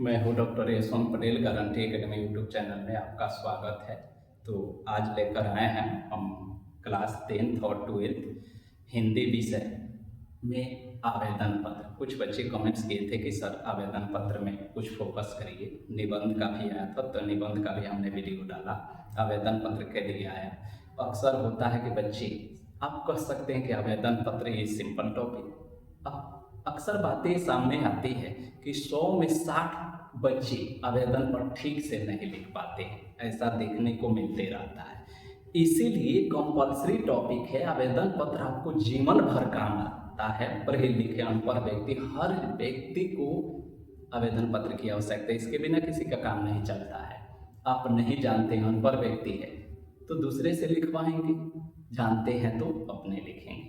मैं हूँ doctor Yashwant Patel, guarantee academy YouTube channel में आपका स्वागत है। तो आज लेकर आए हैं हम क्लास 10th और 12th हिंदी विषय में आवेदन पत्र। कुछ बच्चे कमेंट्स किए थे कि सर आवेदन पत्र में कुछ फोकस करिए। निबंध का भी आया था, तो निबंध का भी हमने वीडियो डाला। आवेदन पत्र के लिए आया। अक्सर होता है कि बच्चे, आप कह सकते हैं कि आवेदन पत्र ये सिंपल टॉपिक, अक्सर बातें सामने आती है कि 100 में 60 बच्चे आवेदन पर ठीक से नहीं लिख पाते हैं। ऐसा देखने को मिलते रहता है। इसीलिए कंपलसरी टॉपिक है आवेदन पत्र। आपको जीवन भर काम आता है। पढ़े लिखे अनपढ़ व्यक्ति, हर व्यक्ति को आवेदन पत्र की आवश्यकता है। इसके बिना किसी का काम नहीं चलता है। आप नहीं जानते, अनपढ़ व्यक्ति है तो दूसरे से लिखवाएंगे, जानते हैं तो अपने लिखेंगे।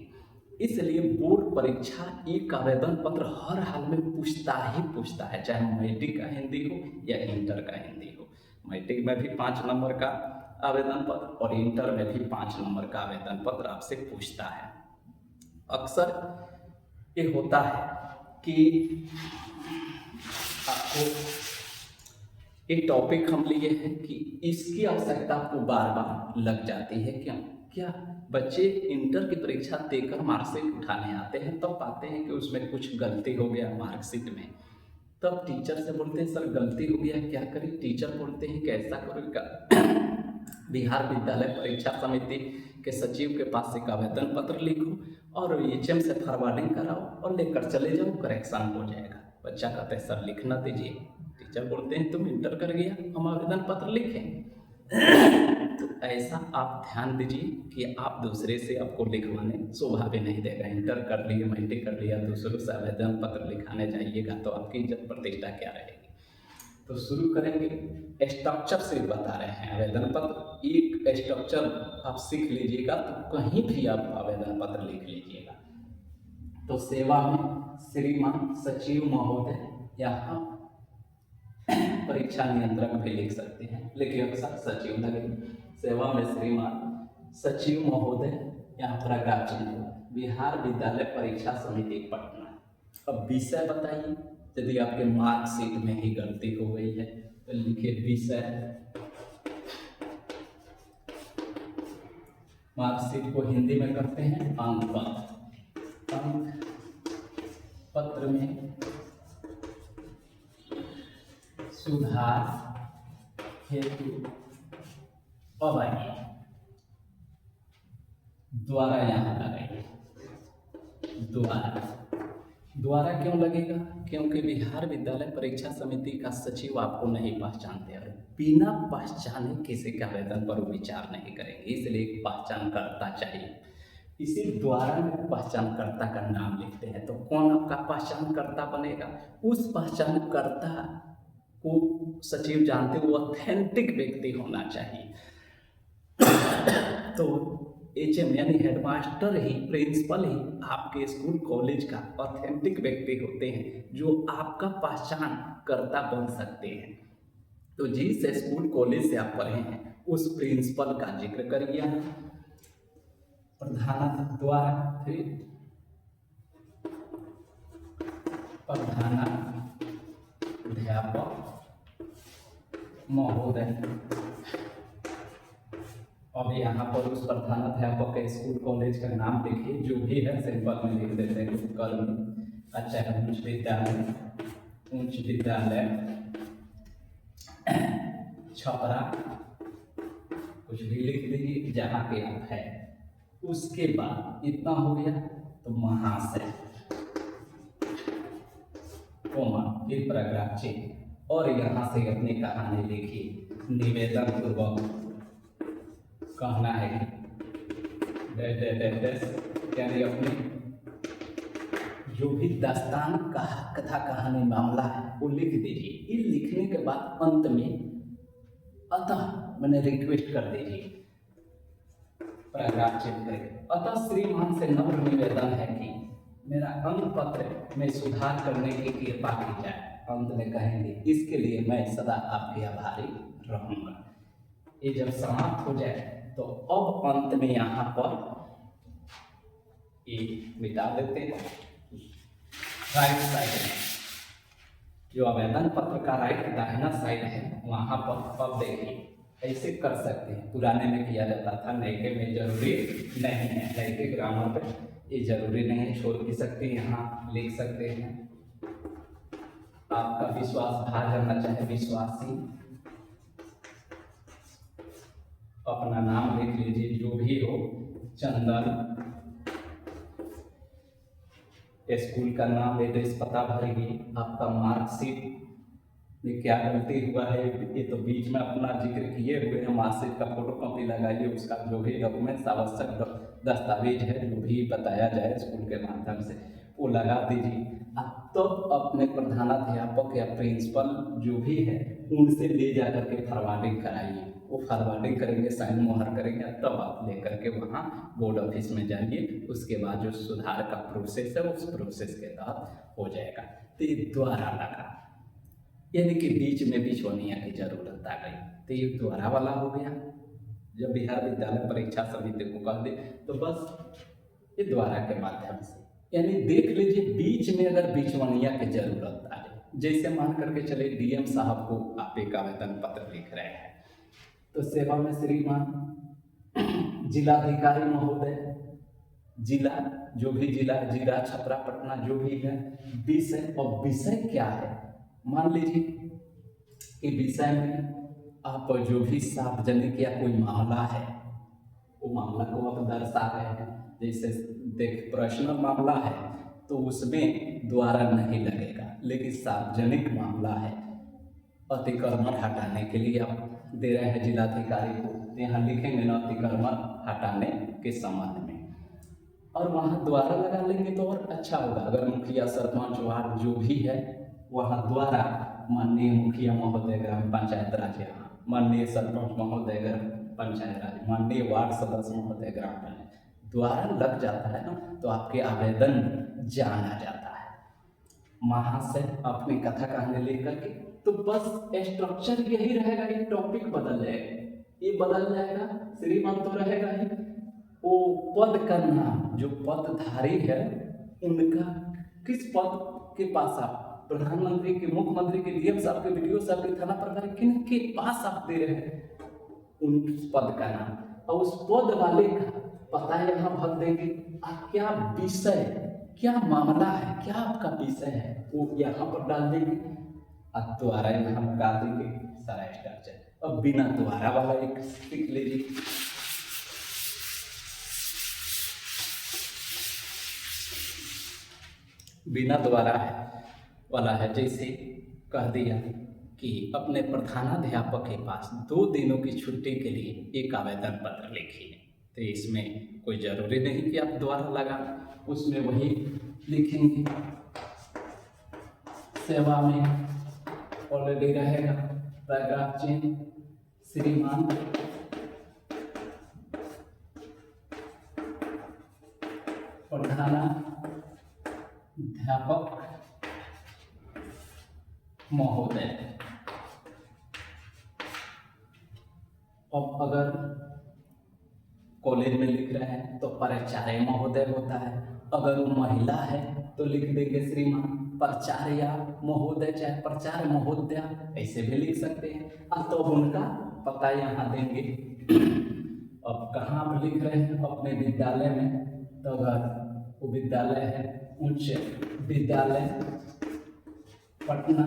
इसलिए बोर्ड परीक्षा एक आवेदन पत्र हर हाल में पूछता ही पूछता है, चाहे मैट्रिक का हिंदी हो या इंटर का हिंदी हो। मैट्रिक में भी 5 नंबर का आवेदन पत्र और इंटर में भी 5 नंबर का आवेदन पत्र आपसे पूछता है। अक्सर ये होता है कि आपको एक टॉपिक हम लिए हैं कि इसकी आवश्यकता आपको बार बार लग जाती है। क्या बच्चे इंटर की परीक्षा देकर मार्कशीट उठाने आते हैं, तब पाते हैं कि उसमें कुछ गलती हो गया मार्कशीट में। तब टीचर से बोलते हैं सर गलती हो गया, क्या करें। टीचर बोलते हैं कि ऐसा करो, बिहार विद्यालय परीक्षा समिति के सचिव के पास एक आवेदन पत्र लिखो और एचएम से फॉरवर्डिंग कराओ और लेकर चले जाओ, करेक्शन हो जाएगा। बच्चा कहता है सर लिखना दीजिए। टीचर बोलते हैं तुम इंटर कर गया, हम आवेदन पत्र लिखें। तो ऐसा आप ध्यान दीजिए कि आप दूसरे से आपको लिखवाने शोभा भी नहीं देगा। इंटर कर लिए, मैट्रिक कर लिया, दूसरों से आवेदन पत्र लिखाने जाइएगा तो आपकी इज्जत प्रतिष्ठा क्या रहेगी। तो शुरू करेंगे। स्ट्रक्चर से बता रहे हैं आवेदन पत्र। एक स्ट्रक्चर आप सीख लीजिएगा तो कहीं भी आप आवेदन पत्र लिख लीजिएगा। तो सेवा में श्रीमान सचिव महोदय, यहाँ परीक्षा नियंत्रक भी लिख सकते हैं, लेकिन अक्सर सचिव लगेंगे। सेवा में श्रीमान सचिव महोदय, यहाँ पैराग्राफ चिन्ह हुआ, बिहार विद्यालय परीक्षा समिति पटना। अब विषय बताइए। यदि आपके मार्कशीट में ही गलती हो गई है तो लिखिए विषय। मार्कशीट को हिंदी में करते हैं अंक पत्र। अंक पत्र में सुधार हेतु आइए द्वारा यहाँ लगाइए। द्वारा क्यों लगेगा? क्योंकि बिहार विद्यालय परीक्षा समिति का सचिव आपको नहीं पहचानते और बिना पहचाने किसी का आवेदन पर विचार नहीं करेंगे, इसलिए एक पहचानकर्ता चाहिए। इसी द्वारा में पहचानकर्ता का नाम लिखते हैं। तो कौन आपका पहचानकर्ता बनेगा? उस पहचानकर्ता को सचिव जानते हो, ऑथेंटिक व्यक्ति होना चाहिए। तो एचएम यानी हेडमास्टर ही, प्रिंसिपल ही आपके स्कूल कॉलेज का ऑथेंटिक व्यक्ति होते हैं जो आपका पहचान करता बन सकते हैं। तो जिस स्कूल कॉलेज से आप पढ़े हैं उस प्रिंसिपल का जिक्र करिए। प्रधानाध्यापक द्वारा, फिर प्रधानाध्यापक महोदय। अब यहाँ पर उस प्रधानाध्यापक के स्कूल कॉलेज का नाम लिखिए, जो भी है सिंपल में लिख देते हैं। कर्म, अच्छा उच्च विद्यालय छपरा, कुछ भी लिख दीजिए जहाँ पे आप है। उसके बाद इतना हो गया तो महाशय, कोमा, फिर पैराग्राफ चिन्ह और यहाँ से अपनी कहानी लिखिए। निवेदन पूर्वक कहना है यानी अपने जो भी दास्तान का कथा कहानी मामला है वो लिख दीजिए। ये लिखने के बाद अंत में अतः मैंने रिक्वेस्ट कर दीजिए, पैराग्राफ चेक करें। अतः श्रीमान से नम्र निवेदन है कि मेरा अंक पत्र में सुधार करने की कृपा की जाए। अंत में कहेंगे इसके लिए मैं सदा आपके आभारी रहूंगा। ये जब समाप्त हो जाए तो अब अंत में यहाँ पर ये मिटा देते हैं। राइट साइड में जो आवेदन पत्र का राइट दाहिना साइड है वहाँ पर अब देखिए ऐसे कर सकते हैं। पुराने में किया जाता था, नए में जरूरी नहीं है। नए के ग्रामर पे ये जरूरी नहीं है, छोड़ भी सकते हैं, यहाँ लिख सकते हैं। आपका विश्वास बाहर जाना चाहे विश्वासी, अपना नाम लिख लीजिए जो भी हो, चंदन, स्कूल का नाम, एड्रेस, पता भरिए। आपका मार्कशीट में क्या गलती हुआ है ये तो बीच में अपना जिक्र किए हुए हैं। मार्कशीट का फोटो कॉपी लगाइए, उसका जो भी डॉक्यूमेंट्स आवश्यक दस्तावेज है जो भी बताया जाए स्कूल के माध्यम से वो लगा दीजिए। अब तो अपने प्रधानाध्यापक या प्रिंसिपल जो भी है उनसे ले जा करके फॉरवर्डिंग कराइए। वो फॉरवर्डिंग करेंगे, साइन मोहर करेंगे, तब आप लेकर के वहाँ बोर्ड ऑफिस में जाइए। उसके बाद जो सुधार का प्रोसेस है उस प्रोसेस के तहत हो जाएगा। तो ये द्वारा लगा, यानी कि बीच में बिछवनिया की जरूरत आ गई, तो ये द्वारा वाला हो गया। जब बिहार विद्यालय परीक्षा समिति को कह दे तो बस ये द्वारा के माध्यम से, यानी देख लीजिए बीच में अगर बिछवनिया की जरूरत आ जाए, जैसे मान करके चले डीएम साहब को आप एक आवेदन पत्र लिख रहे हैं तो सेवा में श्रीमान जिलाधिकारी महोदय, जिला जो भी जिला छपरा पटना जो भी है, विषय, और विषय क्या है मान लीजिए कि विषय में आप जो भी सार्वजनिक या कोई मामला है वो मामला को आप दर्शा रहे हैं। जैसे देख पर्सनल मामला है तो उसमें द्वारा नहीं लगेगा, लेकिन सार्वजनिक मामला है, अतिक्रमण हटाने के लिए आप दे रहे हैं जिलाधिकारी को, यहाँ लिखेंगे ना अतिक्रमण हटाने के संबंध में, और वहाँ द्वारा लगा लेंगे तो और अच्छा होगा। अगर मुखिया सरपंच वार्ड जो भी है वहाँ द्वारा, माननीय मुखिया महोदय ग्राम पंचायत राज, यहाँ माननीय सरपंच महोदय ग्राम पंचायत राज, माननीय वार्ड सदस्य महोदय ग्राम पंचायत, द्वारा लग जाता है ना तो आपके आवेदन जाना जाता है। वहाँ से अपनी कथा कहानी लिख करके तो बस स्ट्रक्चर यही रहेगा, ये टॉपिक बदल जाएगा, ये बदल जाएगा, श्रीमान तो रहेगा ही, वो पद का नाम, जो पदधारी है उनका, किस पद के पास आप, प्रधानमंत्री के, मुख्यमंत्री के, डीएम साहब के, बीडीओ साहब के, थाना प्रभारी, किन के पास आप दे रहे हैं उन पद का नाम, और उस पद वाले का पता है यहाँ भर देंगे। आप क्या विषय, क्या मामला है, क्या आपका विषय है वो यहाँ पर डाल देंगे, अब द्वारा यहाँ लगा देंगे सारा स्ट्रक्चर। अब बिना द्वारा वाला एक सीख लीजिए, बिना द्वारा है वाला है, जैसे कह दिया कि अपने प्रधानाध्यापक के पास 2 दिनों की छुट्टी के लिए एक आवेदन पत्र लिखिए, तो इसमें कोई ज़रूरी नहीं कि आप द्वारा लगा, उसमें वही लिखेंगे, सेवा में ऑलरेडी रहेगा, पैराग्राफ चेंज, श्रीमान प्रधानाध्यापक महोदय। अब अगर कॉलेज में लिख रहे हैं तो प्राचार्य महोदय होता है, अगर वो महिला है तो लिख देंगे श्रीमान प्राचार्य महोदय, चाहे प्राचार्य महोदया, ऐसे भी लिख सकते हैं। अब तो उनका पता यहाँ देंगे। अब कहाँ पर लिख रहे हैं, अपने विद्यालय में, तो अगर वो विद्यालय है उच्च विद्यालय पटना,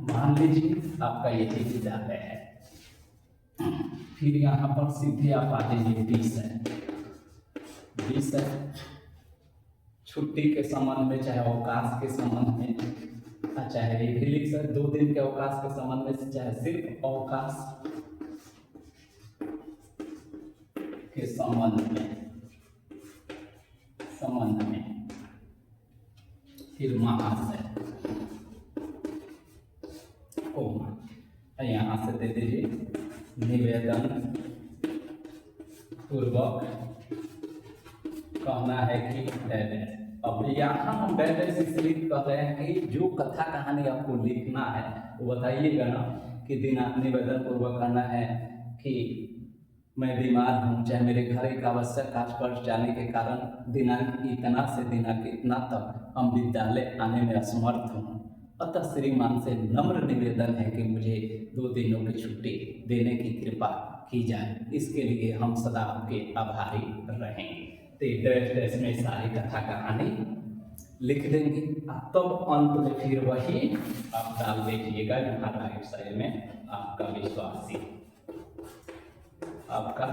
मान लीजिए आपका यही विद्यालय है, फिर यहाँ पर सीधे आप आ जाइए विषय छुट्टी के संबंध में, चाहे अवकाश के संबंध में, चाहे ये भी लिख सकते 2 दिन के अवकाश के संबंध में, चाहे सिर्फ अवकाश के संबंध में, फिर महाशय यहाँ से दे दीजिए निवेदन पूर्वक कहना है कि डैडेस। अब यहाँ हम डैडेस इसलिए कह रहे हैं कि जो कथा कहानी आपको लिखना है वो बताइएगा ना कि निवेदन पूर्वक कहना है कि मैं बीमार हूँ, चाहे मेरे घर एक आवश्यक कार्य पर जाने के कारण दिनांक इतना से दिनांक इतना तक हम विद्यालय आने में असमर्थ हूँ, अतः श्रीमान से नम्र निवेदन है कि मुझे 2 दिनों की छुट्टी देने की कृपा की जाए। इसके लिए हम सदा आपके आभारी रहेंगे। तो ड्रेस में सारी कथा कहानी लिख देंगे। तब अंत में फिर वही आप डाल दीजिएगा यहाँ राइट साइड में, आपका विश्वासी, आपका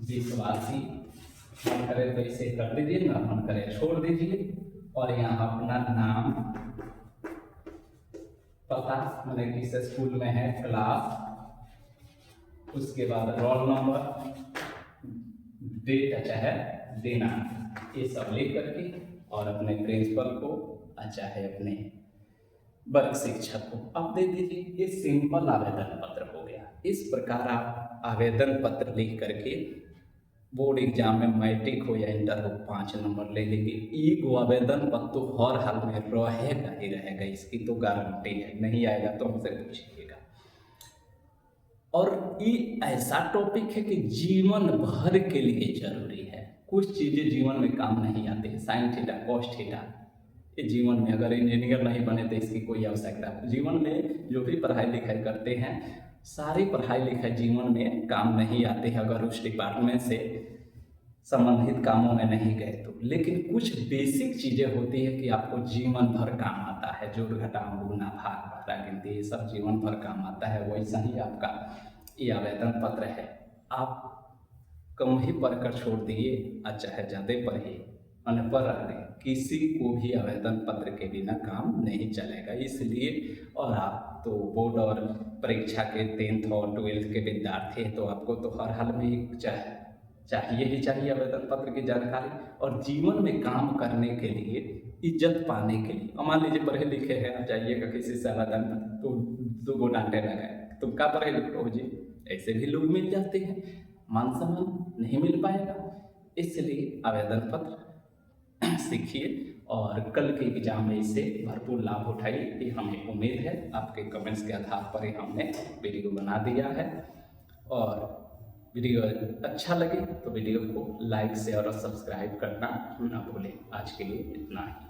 विश्वासी। मन करे तो इसे कर दीजिए, ना मन करे छोड़ दीजिए। और यहाँ अपना नाम, पता, मतलब किस स्कूल में है, क्लास, उसके बाद रोल नंबर, डेट चाहे देना, ये सब लिख करके और अपने प्रिंसिपल को चाहे अपने वर्ग शिक्षक को आप दे दीजिए। ये सिंपल आवेदन पत्र हो गया। इस प्रकार आप आवेदन पत्र लिख करके बोर्ड एग्जाम में मैट्रिक हो या इंटर हो 5 नंबर ले लेंगे। एक आवेदन पत्र तो हर हाल में रहेगा ही रहेगा, इसकी तो गारंटी है। नहीं आएगा तो हमसे पूछिएगा। और ये ऐसा टॉपिक है कि जीवन भर के लिए जरूरी है। कुछ चीज़ें जीवन में काम नहीं आती है, साइन थीटा कॉस थीटा, ये जीवन में अगर इंजीनियर नहीं बने तो इसकी कोई आवश्यकता। जीवन में जो भी पढ़ाई लिखाई करते हैं, सारी पढ़ाई लिखाई जीवन में काम नहीं आते हैं अगर उस डिपार्टमेंट से संबंधित कामों में नहीं गए तो। लेकिन कुछ बेसिक चीज़ें होती है कि आपको जीवन भर काम आता है। जोड़ घटाव गुणा भाग भारा गिनती, ये सब जीवन भर काम आता है। वैसा ही आपका ये आवेदन पत्र है। आप कम ही पढ़कर छोड़ दिए, चाहे ज़्यादा पढ़िए, अनपढ़ रह गए, किसी को भी आवेदन पत्र के बिना काम नहीं चलेगा। इसलिए, और आप तो बोर्ड और परीक्षा के 10th और 12th के विद्यार्थी हैं, तो आपको तो हर हाल में चाहिए ही चाहिए आवेदन पत्र की जानकारी। और जीवन में काम करने के लिए, इज्जत पाने के लिए, मान लीजिए पढ़े लिखे हैं, आप जाइएगा किसी से आवेदन तो 2 डांटे लगाए, तुम क्या पढ़े लिखे हो जी, ऐसे भी लोग मिल जाते हैं, मान सम्मान नहीं मिल पाएगा। इसलिए आवेदन पत्र सीखिए और कल के एग्जाम में इससे भरपूर लाभ उठाइए, ये हमें उम्मीद है। आपके कमेंट्स के आधार पर ही हमने वीडियो बना दिया है। और वीडियो अच्छा लगे तो वीडियो को लाइक शेयर और सब्सक्राइब करना ना भूलें। आज के लिए इतना ही।